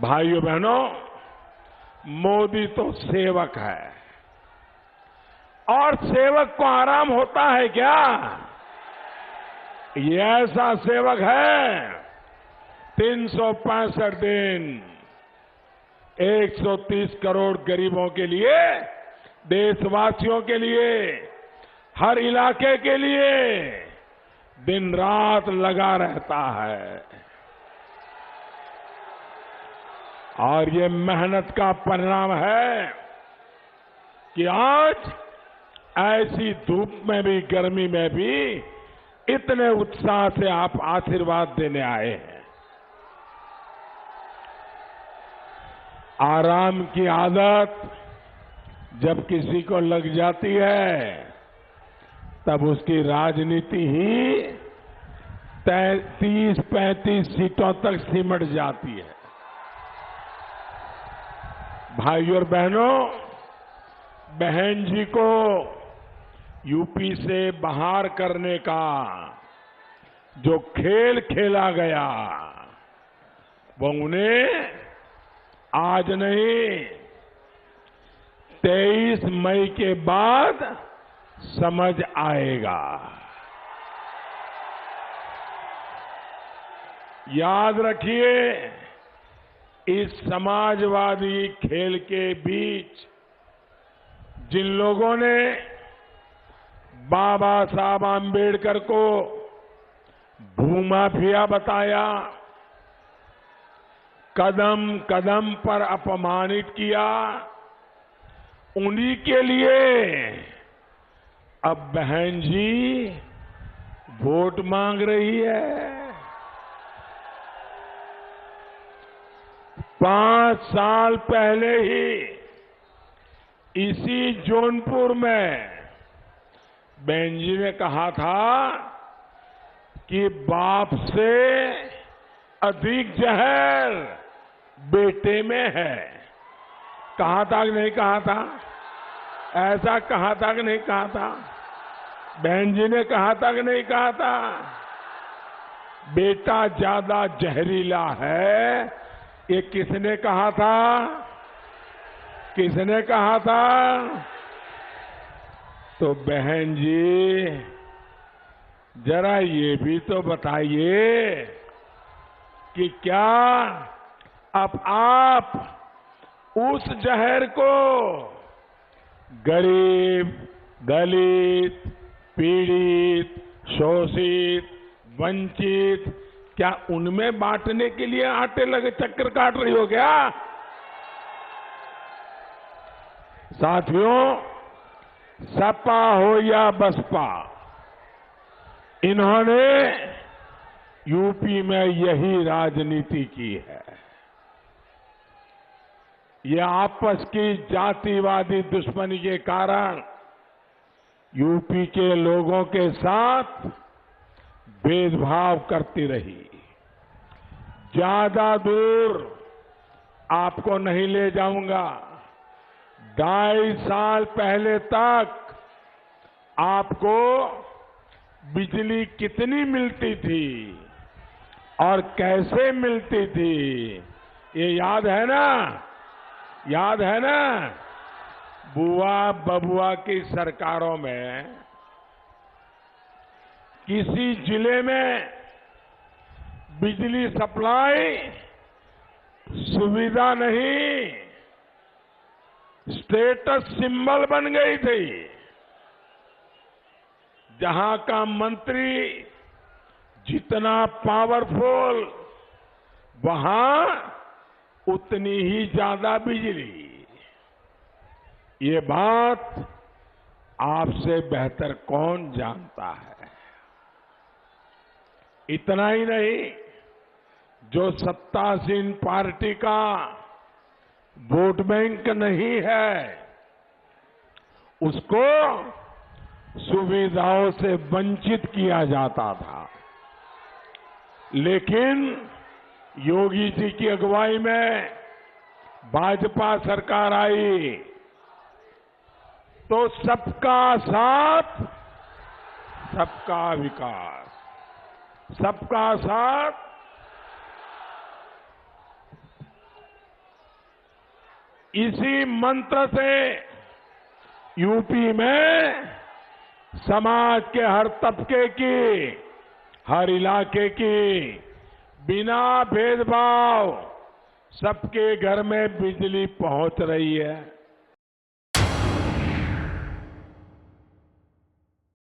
भाइयों बहनों, मोदी तो सेवक है और सेवक को आराम होता है क्या? ये ऐसा सेवक है 365 दिन 130 करोड़ गरीबों के लिए, देशवासियों के लिए, हर इलाके के लिए दिन रात लगा रहता है। और ये मेहनत का परिणाम है कि आज ऐसी धूप में भी, गर्मी में भी इतने उत्साह से आप आशीर्वाद देने आए हैं। आराम की आदत जब किसी को लग जाती है तब उसकी राजनीति ही 30-35 सीटों तक सिमट जाती है। भाइयों और बहनों, बहन जी को यूपी से बाहर करने का जो खेल खेला गया वो उन्हें आज नहीं 23 मई के बाद समझ आएगा। याद रखिए, इस समाजवादी खेल के बीच जिन लोगों ने बाबा साहब आंबेडकर को भूमाफिया बताया, कदम कदम पर अपमानित किया, उन्हीं के लिए अब बहन जी वोट मांग रही है। 5 साल पहले ही इसी जौनपुर में बहन जी ने कहा था कि बाप से अधिक जहर बेटे में है। कहा था कि नहीं कहा था? ऐसा कहा था कि नहीं कहा था? बहन जी ने कहा था कि नहीं कहा था? बेटा ज्यादा जहरीला है, ये किसने कहा था? किसने कहा था? तो बहन जी जरा ये भी तो बताइए कि क्या अब आप उस जहर को गरीब, दलित, पीड़ित, शोषित, वंचित, क्या उनमें बांटने के लिए आटे लगे चक्कर काट रही हो क्या? साथियों, सपा हो या बसपा, इन्होंने यूपी में यही राजनीति की है। ये आपस की जातिवादी दुश्मनी के कारण यूपी के लोगों के साथ भेदभाव करती रही। ज्यादा दूर आपको नहीं ले जाऊंगा। 2.5 साल पहले तक आपको बिजली कितनी मिलती थी और कैसे मिलती थी, ये याद है ना? याद है ना? बुआ बबुआ की सरकारों में किसी जिले में बिजली सप्लाई सुविधा नहीं, स्टेटस सिंबल बन गई थी। जहां का मंत्री जितना पावरफुल, वहां उतनी ही ज्यादा बिजली। ये बात आपसे बेहतर कौन जानता है? इतना ही नहीं, जो सत्तासीन पार्टी का वोट बैंक नहीं है, उसको सुविधाओं से वंचित किया जाता था। लेकिन योगी जी की अगुवाई में भाजपा सरकार आई तो सबका साथ, सबका विकास, सबका साथ, इसी मंत्र से यूपी में समाज के हर तबके की, हर इलाके की, बिना भेदभाव सबके घर में बिजली पहुंच रही है।